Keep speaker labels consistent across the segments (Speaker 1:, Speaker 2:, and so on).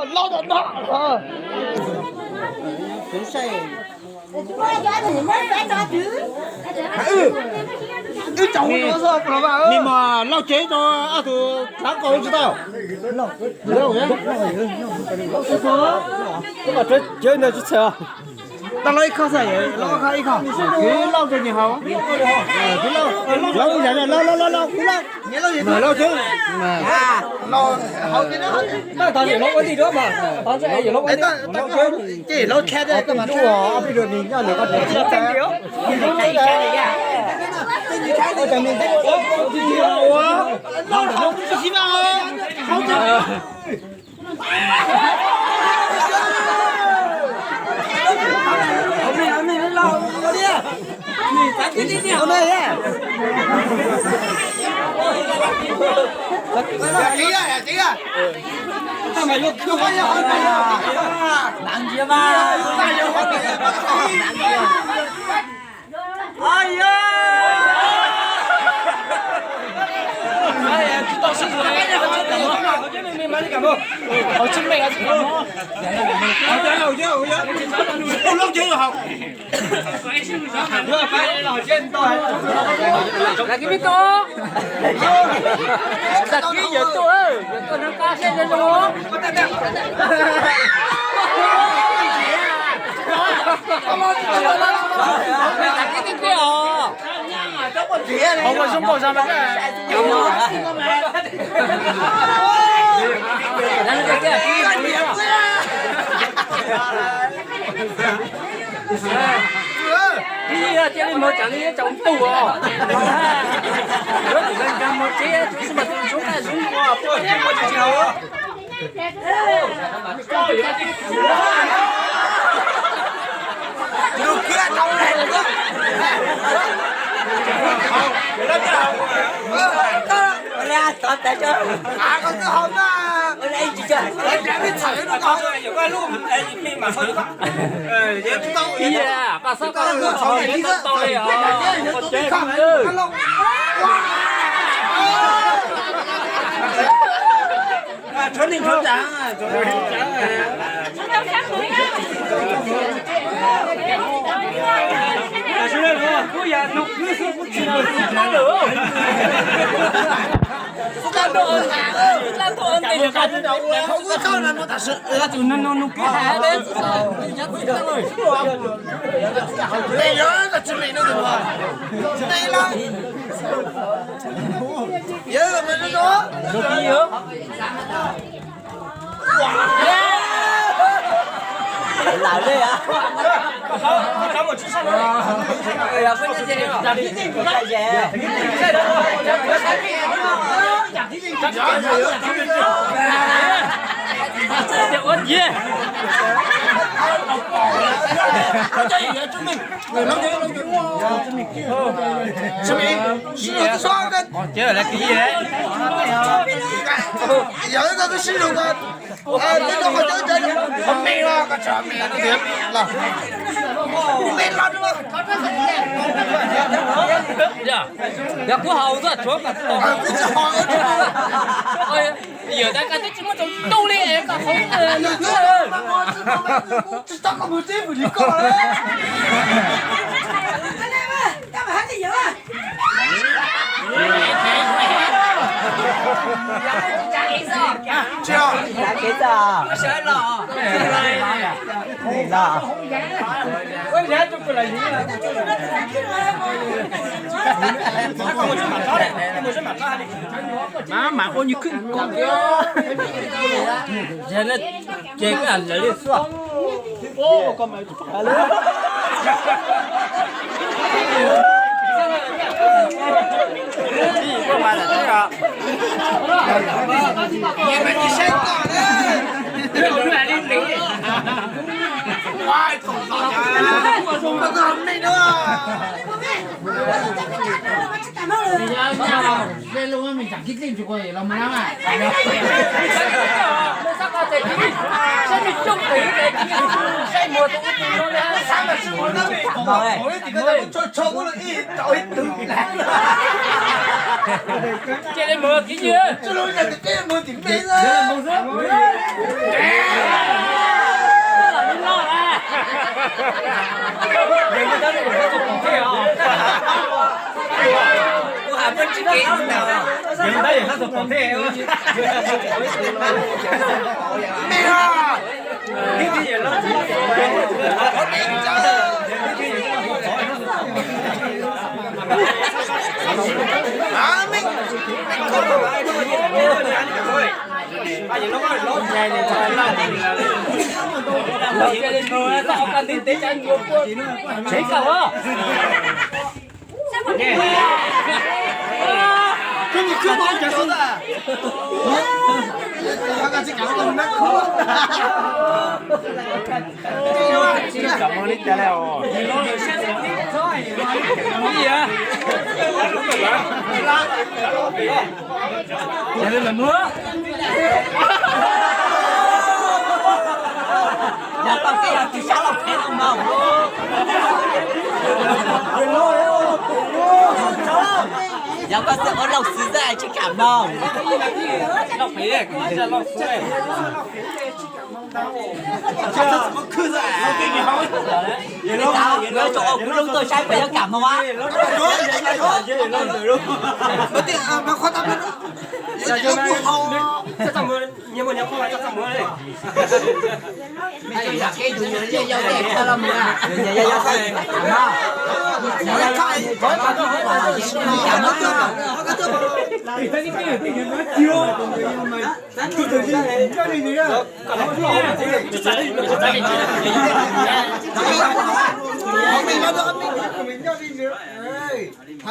Speaker 1: 捞到那了。
Speaker 2: 真晒。
Speaker 1: 你找我多少不了吧？
Speaker 2: 你嘛老这种啊都哪个知道？老师说，这个这那去吃啊。
Speaker 1: 打了一口噻，捞开一口。
Speaker 2: 给捞着你好，给捞一下子，捞，
Speaker 1: 你捞也
Speaker 2: 捞这，
Speaker 1: 捞好点好点。
Speaker 2: 那当然捞我地着嘛，当然也捞我地，
Speaker 1: 但这捞开的干嘛？
Speaker 2: 我比如你让你个这个单料，我讲明这个我
Speaker 1: 捞的好不行吗？好的。
Speaker 2: 还没人捞我的，你咱这里好了耶。
Speaker 1: 这个，
Speaker 2: 干嘛又可欢呀？难接吧？哎呀！哎呀，知道是谁？好久没买你干嘛？好精美啊！这个。好家，我老姐又好。老见到。来给你多。来给你多，有人发现的喽。来给你多。我胸口上面。你呀，这里没讲你找不哦。我这个干么这就是嘛，中来中国，不然我就叫。
Speaker 1: 就给他找来了。
Speaker 2: 我俩到在这，
Speaker 1: 哪个更好呢？
Speaker 2: 我俩一起去。
Speaker 1: 我这边踩着高，
Speaker 2: 有个路，没马上就到。
Speaker 1: 也知道。
Speaker 2: 呀，把手搞得好，人都到了呀。我这看了。啊，村里村长啊，村里村长现在说，不呀，弄绿色不知道是哪路。咱给人家知道我，
Speaker 1: 我找那么大事，
Speaker 2: 就弄给孩子，人家知道了。
Speaker 1: 没有个知名的对吧？没了。有个没人说。
Speaker 2: 有。哪位啊？咱们吃上了。哎呀，关键这里咱们一定不开钱。我你。
Speaker 1: 这也证明，证明是双个。
Speaker 2: 接下来给你。
Speaker 1: 有一个是肉的，这个好像这没了个这没了的了，你没拿着吗？
Speaker 2: 呀，要不好子，做个。
Speaker 1: 不是好子。
Speaker 2: 哎呀，有的干这怎么走兜里哎，搞红
Speaker 1: 这当个没这不你搞了？
Speaker 3: 干嘛还得赢啊？
Speaker 1: 这样。
Speaker 2: 给的。不行了。没了。为啥就不来赢了？妈妈，我你看搞掉。现在这个人的是吧？哦，干嘛？过完了，这个。
Speaker 1: 你先搞的。快走大家！我操，没的。
Speaker 4: 这路我们讲起进去过了，没啦嘛？
Speaker 2: 这里没给你。
Speaker 1: 这路人这没顶没呢。
Speaker 2: 原来也那种宝贝哦。
Speaker 1: 没啊，
Speaker 2: 你也让
Speaker 1: 啊没，
Speaker 2: 谁搞啊？
Speaker 1: 跟你哥忙着的，他个这讲的那可。
Speaker 3: nhà tao cái là chỉ sáu lọc thế không đâu nhà con sẽ có lọc xứ dài chỉ cảm đâu
Speaker 2: lọc phí này, giờ lọc phí này.
Speaker 3: Nói chỗ cũng đúng tôi sai phải cho cảm không á
Speaker 1: Mà tiền mà khoan tâm nữa.
Speaker 2: Giờ cho này, chắc chắn muốn, nhưng mà nhớ không phải chắc chắn muốn này.
Speaker 3: hay là cái tụi người dâu đẹp sao lắm à dâu cảm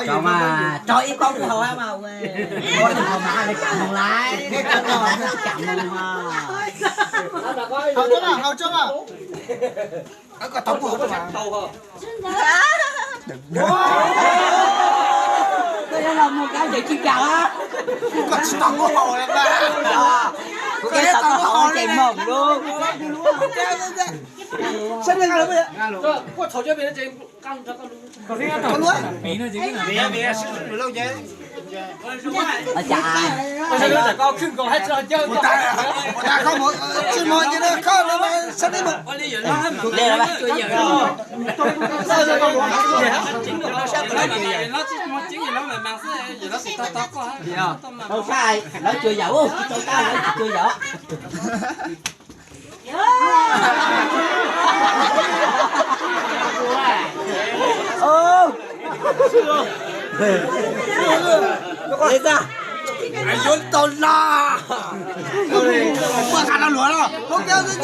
Speaker 3: cho mà cho ít con cái hồi mà quê con thì còn mà cảm mừng lại cảm mừng mà
Speaker 1: hậu chưa mà. Nó có tống hậu mà.
Speaker 3: tôi đã làm một cái gì chi chào á
Speaker 1: Có tống hậu em ba.
Speaker 3: cái tao có hỏi chạy mộng luôn
Speaker 1: Sao đây ngalo bây giờ?
Speaker 2: Tôi thầu cho bên nó chạy căng cho con luôn.
Speaker 1: Con luôn.
Speaker 2: Mẹ xin lỗi lâu vậy.
Speaker 3: ở chả
Speaker 2: Bây giờ nó có khưng có hết rồi chứ.
Speaker 1: Một ta không một chỉ một như đó không nó mà sao đây mà.
Speaker 3: đây là bác
Speaker 1: Sao đây mà.
Speaker 3: đâu sai nó chưa dẫu đâu sai nó chưa dẫu ô lấy ra
Speaker 1: Ai muốn tồn la. Qua cả nó lúa rồi. Không kéo gì.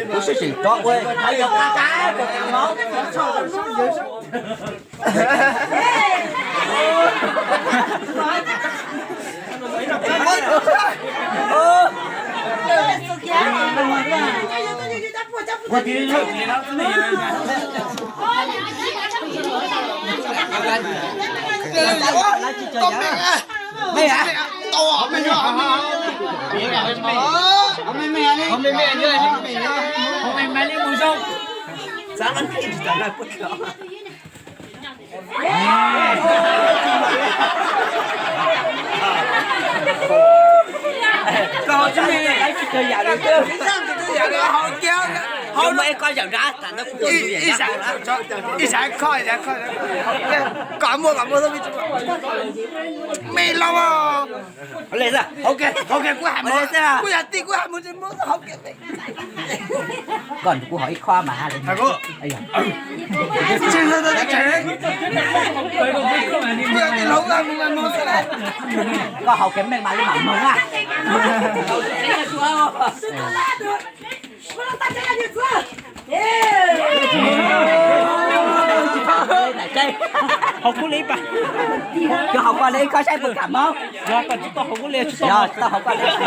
Speaker 3: nó sẽ chỉ có quê thấy được cá được cả món
Speaker 1: Tôm mẹ à? To mẹ nhỏ.
Speaker 2: Không mẹ mẹ như này mẹ nhá. Không mẹ mẹ lên mùi sông.
Speaker 3: sáng ăn cái gì là bất ngờ
Speaker 2: Còn chứ mẹ
Speaker 3: cái chơi giả được chưa
Speaker 1: Họ kéo.
Speaker 3: không mấy con dạo ra tại nó cũng tôi như vậy đó
Speaker 1: Ý sáng coi. Cảm ơn tôi biết. Mẹ lâu à.
Speaker 3: lên ra
Speaker 1: Ok, của hàm
Speaker 3: lên ra
Speaker 1: của nhà tiền của hàm trên món học cái.
Speaker 3: còn cô hỏi khoa mà lên
Speaker 1: Thầy cô.
Speaker 3: ấy à
Speaker 1: Trên lên đây trẻ. Bây giờ thì lâu ra mua cái này.
Speaker 3: có học kém men mà lên mỏng mừng à tại chơi
Speaker 2: học có lý bà.
Speaker 3: cho học qua đây có sai phần cảm không
Speaker 2: Rồi còn chúng ta không có lê chúng
Speaker 3: rồi tao học qua đây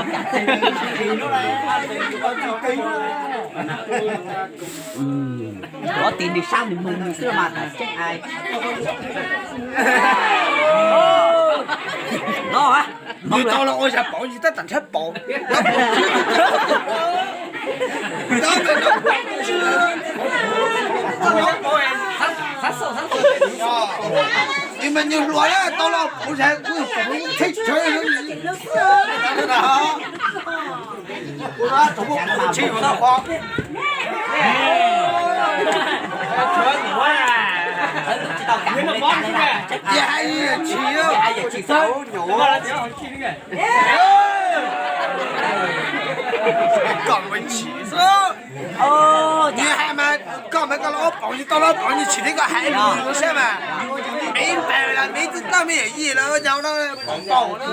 Speaker 3: có tiền đi sao thì mừng xưa mà phải chết ai nó hả
Speaker 1: Như to là ôi sao bỏ gì tất tận hết bỏ. Nhưng mà nhiều loại á, to là ôi sao thích chơi đó. Đó, thủ bộ chỉ vào đó.
Speaker 3: 你们帮助呗，
Speaker 1: 也还有气哦，
Speaker 3: 哎呀，几手牛啊！
Speaker 1: 讲文气噻。
Speaker 3: 哦，
Speaker 1: 你还嘛讲没讲了？我帮你到了帮你去那个海里头噻嘛？明白了，妹子当面意了，我讲了广告了，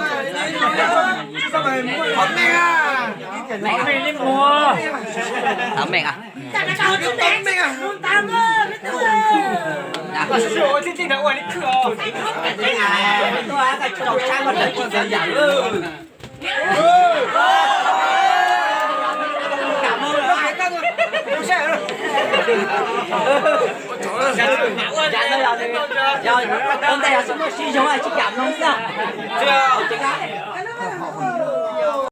Speaker 1: 好美啊！
Speaker 2: 好美的我，
Speaker 3: 好美啊！
Speaker 1: 好美啊！
Speaker 2: 是我这经常往里去哦。
Speaker 3: 哎，都还在找三个人一样了。感冒了，还干过？留下来了。然后要那个，要现在有什么需求啊？去感冒是啊？
Speaker 2: 对啊。
Speaker 3: 这个。